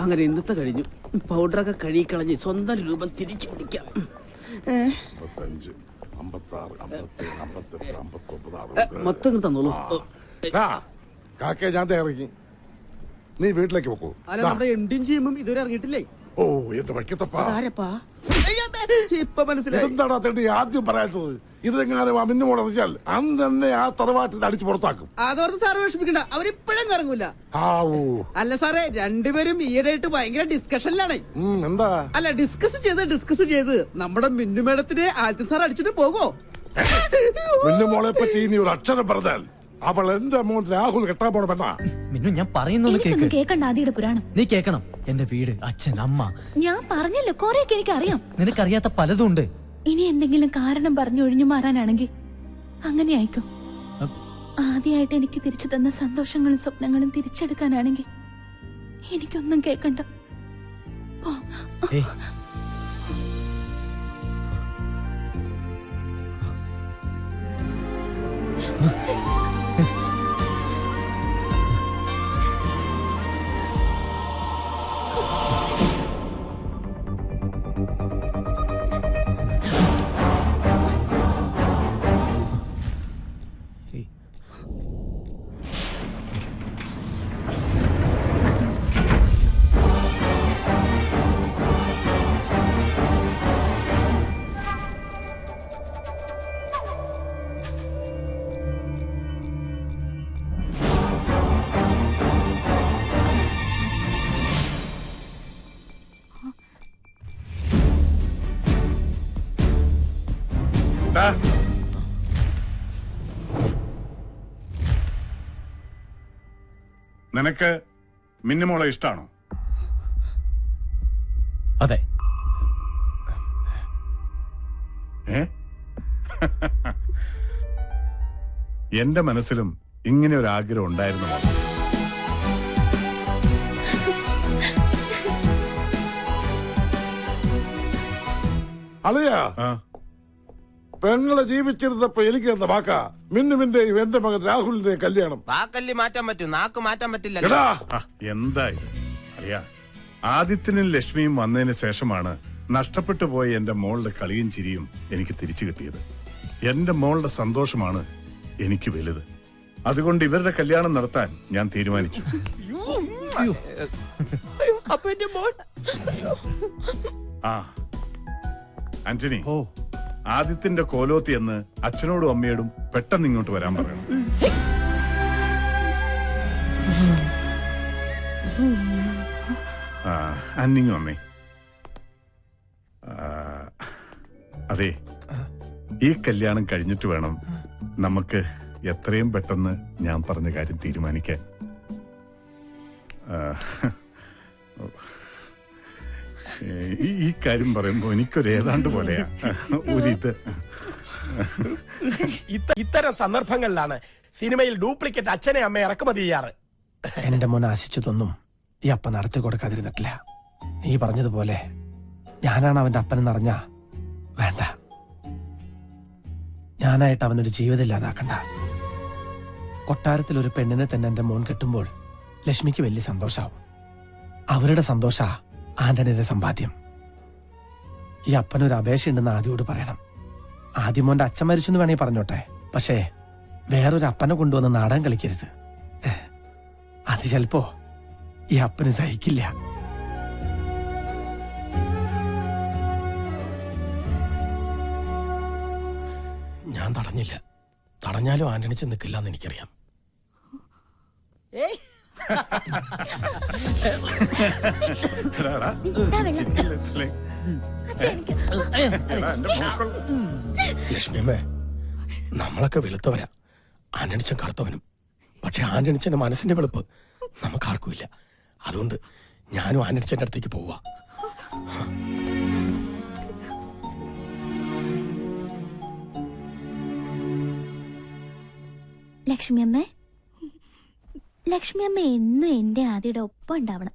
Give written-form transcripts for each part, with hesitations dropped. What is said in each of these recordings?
അങ്ങനെ ഇന്നത്തെ കഴിഞ്ഞു. പൗഡറൊക്കെ കഴുകിക്കളഞ്ഞ് സ്വന്തം രൂപം തിരിച്ചു പിടിക്കാം. മൊത്തം തന്നോളൂ. ഞാൻ ഇറങ്ങി, നീ വീട്ടിലേക്ക് പോക്കൂ. അല്ല, നമ്മുടെ എംഡിയും ജിഎമ്മും ഇതുവരെ ഇറങ്ങിയിട്ടില്ലേ? ഓ എന്റെ വയ്ക്കത്തപ്പാ, ഇപ്പൊ മനസ്സിലായി. എന്താടാ തേണ്ടി ആദ്യം പറയാത്തത്? ഇതെങ്ങാനും മിന്നു മുടങ്ങിയാൽ അന്ന് തന്നെ ആ തറവാട്ടിൽ അടിച്ചു പുറത്താക്കും. അതോർത്ത് സാറ് വിഷമിക്കണ്ട, അവരിപ്പോഴും ഇറങ്ങൂല. അല്ല സാറേ, രണ്ടുപേരും ഈയിടെയായിട്ട് ഭയങ്കര ഡിസ്കഷനിലാണ്. എന്താ? അല്ല, ഡിസ്കസ് ചെയ്ത് നമ്മുടെ മിന്നു മേഡത്തിനെ ആദ്യം സാർ അടിച്ചിട്ട് പോകോ? മിന്നു മോളെ പറ്റി ഇനി ഒരു അക്ഷരം പറഞ്ഞാൽ അവൾ എന്റെ മോൻ രാഹുൽ കെട്ടാൻ പോണ പെണ്ണാ. മിന്നു, ഞാൻ പറയുന്നു കേക്കണ്ട. ആദിയുടെ പുരാണം നീ കേക്കണം. എന്റെ വീട്, അച്ഛൻ, അമ്മ. ഞാൻ പറഞ്ഞല്ലോ, കൊറേയൊക്കെ എനിക്കറിയാം. നിനക്കറിയാത്ത പലതും ഉണ്ട്. ഇനി എന്തെങ്കിലും കാരണം പറഞ്ഞു ഒഴിഞ്ഞു മാറാനാണെങ്കിൽ അങ്ങനെ ആയിക്കോ. ആദ്യമായിട്ട് എനിക്ക് തിരിച്ചു തന്ന സന്തോഷങ്ങളും സ്വപ്നങ്ങളും തിരിച്ചെടുക്കാനാണെങ്കിൽ എനിക്കൊന്നും കേക്കണ്ട. നിനക്ക് മിന്നുമോളെ ഇഷ്ടാണോ? അതെ. എന്റെ മനസ്സിലും ഇങ്ങനെ ഒരു ആഗ്രഹം ഉണ്ടായിരുന്നു. അളിയാ, പെങ്ങളെ ജീവിച്ചിരുന്നപ്പോ എനിക്ക് തന്ന വാക്കാ മിന്നുവിന്റെയും എന്റെ മകൻ രാഹുലിന്റെയും കല്യാണം. വാക്കല്ലി മാറ്റാൻ പറ്റും, നാക്ക് മാറ്റാൻ പറ്റില്ല. എന്തായാലും അറിയാ, ആദിത്യനും ലക്ഷ്മിയും വന്നതിന് ശേഷമാണ് നഷ്ടപ്പെട്ടു പോയ എന്റെ മോളുടെ കളിയും ചിരിയും എനിക്ക് തിരിച്ചു കിട്ടിയത്. എന്റെ മോളുടെ സന്തോഷമാണ് എനിക്ക് വലുത്. അതുകൊണ്ട് ഇവരുടെ കല്യാണം നടത്താൻ ഞാൻ തീരുമാനിച്ചു. ആന്റണി, ആദിത്യന്റെ കോലോത്തി എന്ന് അച്ഛനോടും അമ്മയോടും പെട്ടെന്ന് ഇങ്ങോട്ട് വരാൻ പറയണം. അന്നിങ്ങ് വന്നേ. അതെ, ഈ കല്യാണം കഴിഞ്ഞിട്ട് വേണം നമുക്ക് എത്രയും പെട്ടെന്ന് ഞാൻ പറഞ്ഞ കാര്യം തീരുമാനിക്കാൻ. ഈ കാര്യം പറയുമ്പോ എനിക്കൊരു ഏതാണ്ട് പോലെയാ ഒരിത്. ഇത്തരം സന്ദർഭങ്ങളിലാണ് സിനിമയിൽ ഡ്യൂപ്ലിക്കേറ്റ് അച്ഛനെ അമ്മയെ ഇറക്കുമതി ചെയ്യാറ്. എന്റെ മോൻ ആശിച്ചതൊന്നും ഈ അപ്പൻ നടത്തി കൊടുക്കാതിരുന്നിട്ടില്ല. നീ പറഞ്ഞതുപോലെ ഞാനാണ് അവന്റെ അപ്പനെന്നറിഞ്ഞ വേണ്ട, ഞാനായിട്ട് അവനൊരു ജീവിതം ഇല്ലാതാക്കണ്ട. കൊട്ടാരത്തിൽ ഒരു പെണ്ണിനെ തന്നെ എന്റെ മോൻ കെട്ടുമ്പോൾ ലക്ഷ്മിക്ക് വലിയ സന്തോഷാവും. അവരുടെ സന്തോഷ ആന്റണിയുടെ സമ്പാദ്യം. ഈ അപ്പനൊരു അപേക്ഷയുണ്ടെന്ന് ആദ്യോട് പറയണം. ആദ്യം മോന്റെ അച്ഛൻ മരിച്ചെന്ന് വേണേ പറഞ്ഞോട്ടെ, പക്ഷേ വേറൊരു അപ്പനെ കൊണ്ടുവന്ന് നാടകം കളിക്കരുത്. അത് ചിലപ്പോ ഈ അപ്പന് സഹിക്കില്ല. ഞാൻ തടഞ്ഞില്ല. തടഞ്ഞാലും ആന്റണി ചെന്ന് നിൽക്കില്ലെന്ന് എനിക്കറിയാം. ലക്ഷ്മിയമ്മേ, നമ്മളൊക്കെ വെളുത്തവരാ, ആന്റണിച്ചൻ കറുത്തവനും. പക്ഷെ ആന്റണിച്ചന്റെ മനസ്സിന്റെ വെളുപ്പ് നമുക്കാർക്കുമില്ല. അതുകൊണ്ട് ഞാനും ആന്റണിച്ചന്റെ അടുത്തേക്ക് പോവാ. ലക്ഷ്മിയമ്മേ, ലക്ഷ്മിയമ്മ എന്നും എന്റെ ആദിയുടെ ഒപ്പം ഉണ്ടാവണം.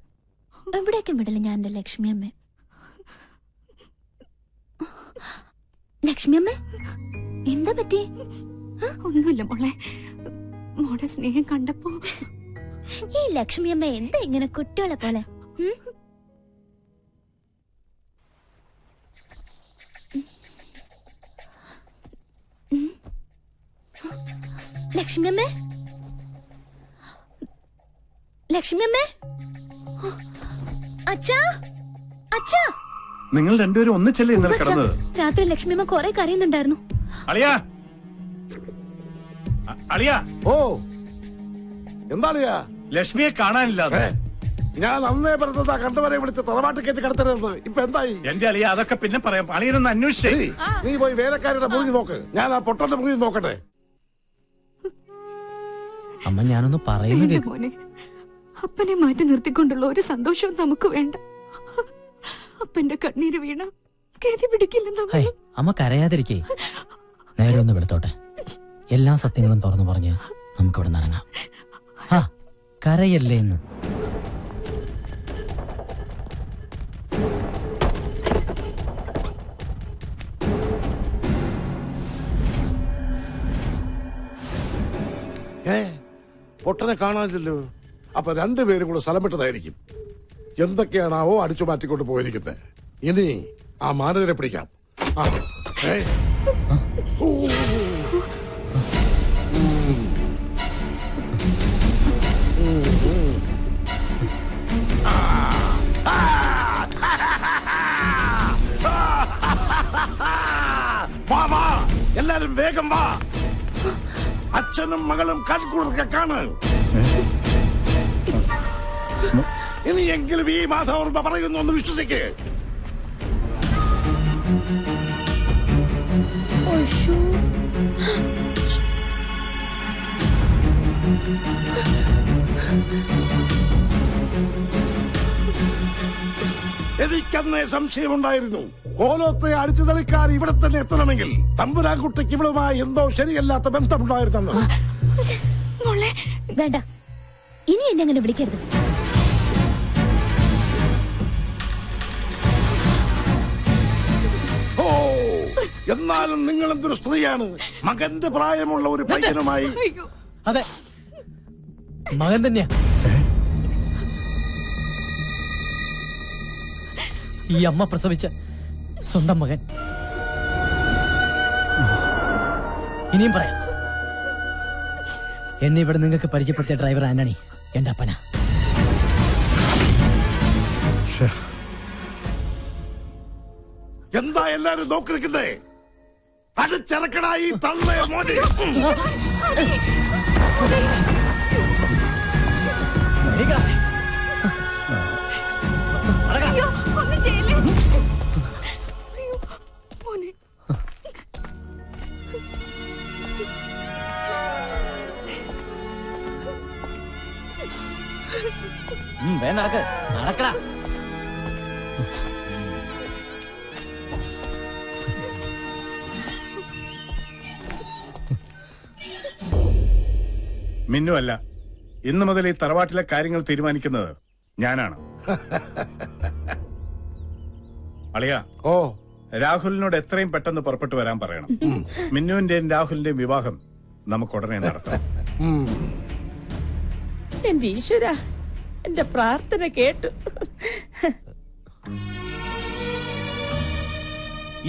എവിടേക്കും വിടില്ല ഞാൻ എന്റെ ലക്ഷ്മിയമ്മ. ലക്ഷ്മിയമ്മ, എന്താ പറ്റി? ഒന്നുമില്ല മോളെ, മോടെ സ്നേഹം കണ്ടപ്പോ ഈ ലക്ഷ്മിയമ്മ എന്താ ഇങ്ങനെ കുട്ടികളെ പോലെ? ലക്ഷ്മിയമ്മേ, ലക്ഷ്മിയമ്മേ, അച്ഛാ, അച്ഛാ. നിങ്ങൾ രണ്ടുപേരും ഒന്നിച്ചല്ലേ ഇന്നലെ കിടന്നത്? രാത്രി ലക്ഷ്മിയമ്മ കുറെ കരയുന്നുണ്ടായിരുന്നു. അളിയാ, അളിയാ. ഓ, എന്താളിയാ? ലക്ഷ്മിയെ കാണാനില്ല. ഞാൻ അന്നേ പറഞ്ഞതാ കണ്ടുവരെ വിളിച്ച് തറവാട്ട് കയറ്റി കിടത്തരുതെന്ന്. ഇപ്പൊ എന്തായി? എന്റെ അളിയ, അതൊക്കെ പിന്നെ പറയാം. അളിയനൊന്ന് അന്വേഷിച്ചേ. നീ പോയി വേലക്കാരുടെ മുറി നോക്ക്, ഞാൻ ആ പൊട്ടന്റെ മുറി നോക്കട്ടെ. അമ്മ ഞാനൊന്ന് പറയുന്നു മോനെ, അപ്പനെ മാറ്റി നിർത്തിക്കൊണ്ടുള്ള ഒരു സന്തോഷവും നമുക്ക് വേണ്ട. അപ്പന്റെ കണ്ണീര് വീണ ഗതി പിടിക്കില്ലെന്ന്. അമ്മ കരയാതിരിക്കേ. നേരെ ഒന്ന് വെളുത്തോട്ടെ. എല്ലാ സത്യങ്ങളും തുറന്നു പറഞ്ഞ് നമുക്കിവിടെ നിറങ്ങാം. ആ, കരയല്ലേ എന്ന്. പൊട്ടനെ കാണാനില്ലല്ലോ. അപ്പൊ രണ്ടുപേരും കൂടെ സ്ഥലം വിട്ടതായിരിക്കും. എന്തൊക്കെയാണാവോ അടിച്ചു മാറ്റിക്കൊണ്ട് പോയിരിക്കുന്നത്. ഇനി ആ മാനേജരെ പിടിക്കാം. എല്ലാരും വേഗം വാ. അച്ഛനും മകളും കൺകുളിർക്കെ കാണാൻ. ഇനിയെങ്കിലും ഈ മാധവർമ്മ പറയുന്നു ഒന്ന് വിശ്വസിക്ക്. എനിക്കന്നേ സംശയമുണ്ടായിരുന്നു. കോലത്തെ അടിച്ചു തളിക്കാർ ഇവിടെ തന്നെ എത്തണമെങ്കിൽ തമ്പുരാൻകുട്ടിക്ക് ഇവളുമായി എന്തോ ശരിയല്ലാത്ത ബന്ധമുണ്ടായിരുന്നു. വേണ്ട, ഇനി എന്നെ അങ്ങനെ വിളിക്കരുത്. ഓ, എന്നാലും നിങ്ങൾ എന്തൊരു സ്ത്രീയാണ്. മകന്റെ പ്രായമുള്ള ഒരു പയ്യനുമായി. അതെ, മകൻ തന്നെയാ. ഈ അമ്മ പ്രസവിച്ച സ്വന്തം മകൻ. ഇനിയും പറയാം. എന്നെ ഇവിടെ നിങ്ങൾക്ക് പരിചയപ്പെടുത്തിയ ഡ്രൈവർ ആന്റണി എന്റെ അപ്പനാ. എന്താ എല്ലാരും നോക്കി നിൽക്കുന്നേ? അടിച്ചിറക്കടായി തള്ളേ മോനെ. നടക്കടാ. മിന്നു അല്ല, ഇന്നു മുതൽ ഈ തറവാട്ടിലെ കാര്യങ്ങൾ തീരുമാനിക്കുന്നത് ഞാനാണ്. അളിയ, ഓ, രാഹുലിനോട് എത്രയും പെട്ടെന്ന് പുറപ്പെട്ടു വരാൻ പറയണം. മിന്നുവിന്റെയും രാഹുലിന്റെയും വിവാഹം നമുക്ക് ഉടനെ നടത്താം. എന്റെ ഈശ്വര, എന്റെ പ്രാർത്ഥന കേട്ടു.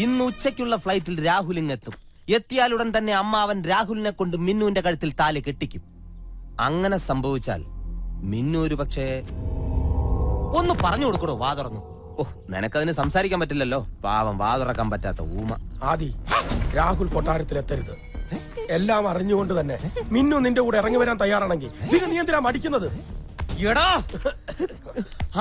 ഇന്ന് ഉച്ചയ്ക്കുള്ള ഫ്ലൈറ്റിൽ രാഹുൽ ഇങ്ങെത്തും. എത്തിയാലുടൻ തന്നെ അമ്മാവൻ രാഹുലിനെ കൊണ്ട് മിന്നുവിന്റെ കഴുത്തിൽ താലി കെട്ടിക്കും. അങ്ങനെ സംഭവിച്ചാൽ മിന്നു ഒരു പക്ഷേ ഒന്ന് പറഞ്ഞു കൊടുക്കണോ വാ തുറന്നു. ഓ, നിനക്കതിന് സംസാരിക്കാൻ പറ്റില്ലല്ലോ. പാവം, വാ തുറക്കാൻ പറ്റാത്ത ഊമ. ആദി, രാഹുൽ കൊട്ടാരത്തിൽ എത്തരുത്. എല്ലാം അറിഞ്ഞുകൊണ്ട് തന്നെ മിന്നു നിന്റെ കൂടെ ഇറങ്ങി വരാൻ തയ്യാറാണെങ്കിൽ പിന്നെ നീ എന്തിനാ മടിക്കുന്നത്? എടാ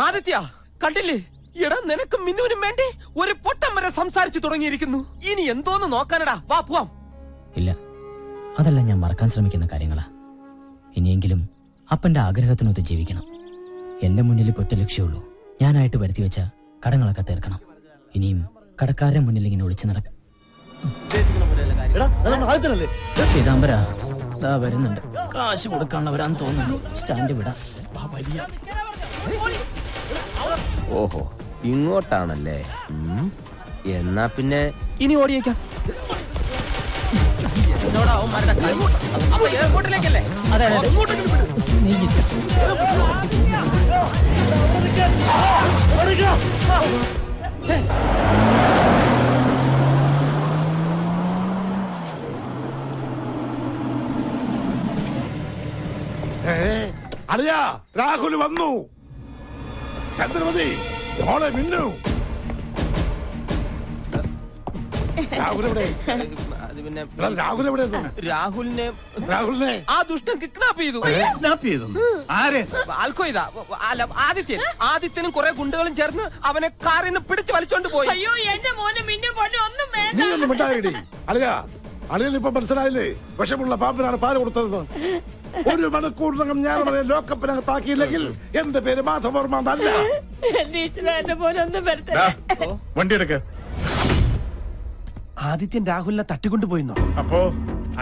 ആദിത്യ, കണ്ടില്ലേ? എടാ, നിനക്ക് മിന്നുവിനും വേണ്ടി ഒരു പൊട്ടം വരെ സംസാരിച്ചു തുടങ്ങിയിരിക്കുന്നു. ഇനി എന്തോന്ന് നോക്കാനടാ, വാ പോവാം. ഇല്ല, അതെല്ലാം ഞാൻ മറക്കാൻ ശ്രമിക്കുന്ന കാര്യങ്ങളാ. ഇനിയെങ്കിലും അപ്പന്റെ ആഗ്രഹത്തിനൊത്ത് ജീവിക്കണം. എന്റെ മുന്നിൽ ഒറ്റ ലക്ഷ്യമുള്ളൂ. ഞാനായിട്ട് വരുത്തി വെച്ച കടങ്ങളൊക്കെ തീർക്കണം. ഇനിയും കടക്കാരുടെ മുന്നിൽ ഇങ്ങനെ ഒളിച്ചു നടക്കാം. പീതാംബര വരുന്നുണ്ട്. കാശ് കൊടുക്കാനുള്ളവരാന്ന് തോന്നുന്നു. സ്റ്റാൻഡ് വിടാം. ഓഹോ, ഇങ്ങോട്ടാണല്ലേ. എന്നാ പിന്നെ ഇനി ഓടിയേക്കാം. എയർപോർട്ടിലേക്കല്ലേ? അതെ. അളിയാ രാഹുൽ വന്നു. ചന്ദ്രമതി മോളെ മിന്നു. രാഹുൽ എവിടെ? അത് പിന്നെ എടാ, രാഹുൽ എവിടെ? രാഹുലിനെ ആ ദുഷ്ടൻ കിഡ്നാപ്പ് ചെയ്തു. ആരെ? ആൽക്കോയിതാ അല്ല ആദിത്യനും കുറെ ഗുണ്ടകളും ചേർന്ന് അവനെ കാറിൽ നിന്ന് പിടിച്ചു വലിച്ചോണ്ട് പോയി. അയ്യോ എന്റെ മോനെ മിന്നു പോലെ ഒന്നും വേണ്ട. നീ ഒന്ന് മിണ്ടായിടി. അളിയാ അളിയൻ ഇപ്പൊ മനസ്സിലായില്ലേ വിഷമുള്ള പാമ്പിനാണ് പാല് കൊടുത്തത്. 1 മണിക്കൂറിനകം ഞാൻ അവനെ ലോക്കപ്പിനകത്താക്കിയില്ലെങ്കിൽ എന്റെ പേര് മാധവർമ്മ അല്ല. എന്റെ ഈശ്വര എന്റെ മോനെ ഒന്നും വരട്ടെ. വണ്ടി എടുക്ക. ആദിത്യൻ രാഹുലിനെ തട്ടിക്കൊണ്ടുപോയിന്നോ? അപ്പോ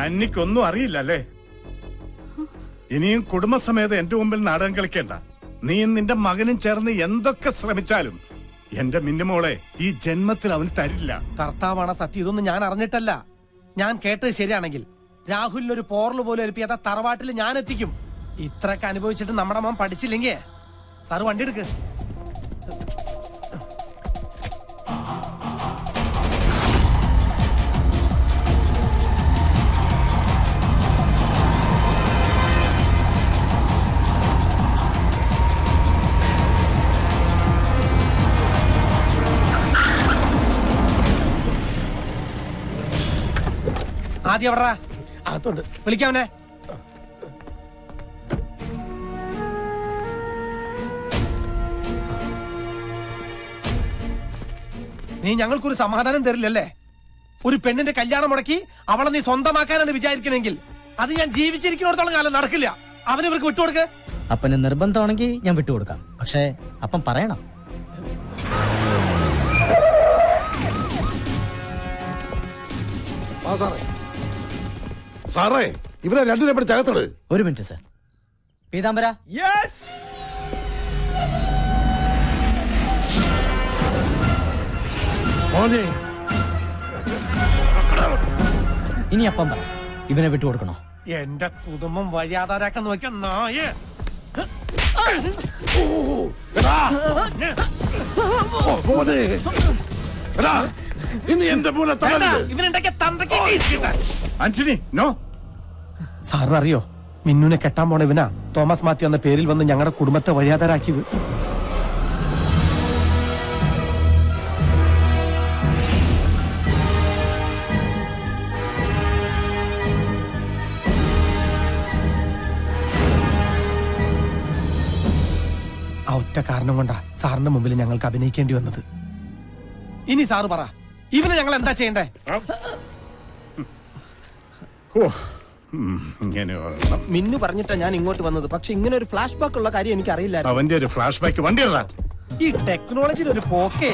അന്നിക്കൊന്നും അറിയില്ലല്ലേ? ഇനിയും കുടുംബസമേതം എന്റെ മുമ്പിൽ നാടകം കളിക്കേണ്ട. നീയും നിന്റെ മകനും ചേർന്ന് എന്തൊക്കെ ശ്രമിച്ചാലും എന്റെ മിന്നുമോളെ ഈ ജന്മത്തിൽ അവന് തരില്ല. കർത്താവാണ് സത്യം. ഇതൊന്നും ഞാൻ അറിഞ്ഞിട്ടല്ല. ഞാൻ കേട്ടത് ശരിയാണെങ്കിൽ രാഹുലിനൊരു പോറല് പോലും ഏൽപ്പിയാത്ത തറവാട്ടിൽ ഞാൻ എത്തിക്കും. ഇത്രയൊക്കെ അനുഭവിച്ചിട്ട് നമ്മുടെ മോൻ പഠിച്ചില്ലെങ്കിൽ സാറ് വണ്ടി എടുക്ക്. ആദ്യം എവിടാ? അകത്തുണ്ട്. വിളിക്കാവനെ. നീ ഞങ്ങൾക്കൊരു സമാധാനം തരില്ലല്ലേ? ഒരു പെണ്ണിന്റെ കല്യാണം മുടക്കി അവളെ നീ സ്വന്തമാക്കാനാണ് വിചാരിക്കണമെങ്കിൽ അത് ഞാൻ ജീവിച്ചിരിക്കുന്നിടത്തോളം കാലം നടക്കില്ല. അവന് ഇവർക്ക് വിട്ടുകൊടുക്ക്. അപ്പന് നിർബന്ധമാണെങ്കിൽ ഞാൻ വിട്ടുകൊടുക്കാം. പക്ഷേ അപ്പം പറയണം. സാറേ ഇവരെ രണ്ടിനെ പിടിച്ച് അകത്തോട്. 1 മിനിറ്റ് സർ. പീതാംബര. മോനെ ഇനി അപ്പം പറ, ഇവനെ വിട്ടുകൊടുക്കണോ? എന്റെ കുടുംബം വഴിയാധാരാക്കാൻ നോക്കിയ നായ. ഇനി എന്റെ പോലെ ഇവനുണ്ടാക്കിയ തന്തയ്ക്ക് ആന്റണി നോ. സാറിനറിയോ മിന്നുനെ കെട്ടാൻ പോണ ഇവനാ തോമസ് മാത്യു എന്ന പേരിൽ വന്ന് ഞങ്ങളുടെ കുടുംബത്തെ വഴിയാധാരാക്കിയത്. ആ ഒറ്റ കാരണം കൊണ്ടാ സാറിന്റെ മുമ്പിൽ ഞങ്ങൾക്ക് അഭിനയിക്കേണ്ടി വന്നത്. ഇനി സാറ് പറ, ഇവനെ ഞങ്ങൾ എന്താ ചെയ്യണ്ടേ? മിന്നു പറഞ്ഞിട്ടാ ഞാൻ ഇങ്ങോട്ട് വന്നത്. പക്ഷെ ഇങ്ങനെ ഒരു ഫ്ലാഷ് ബാക്ക് ഉള്ള കാര്യം എനിക്ക് അറിയില്ല. അവന്റെ ഒരു ഫ്ലാഷ് ബാക്ക് വണ്ടി ഈ ടെക്നോളജിയിൽ ഒരു പോക്കേ.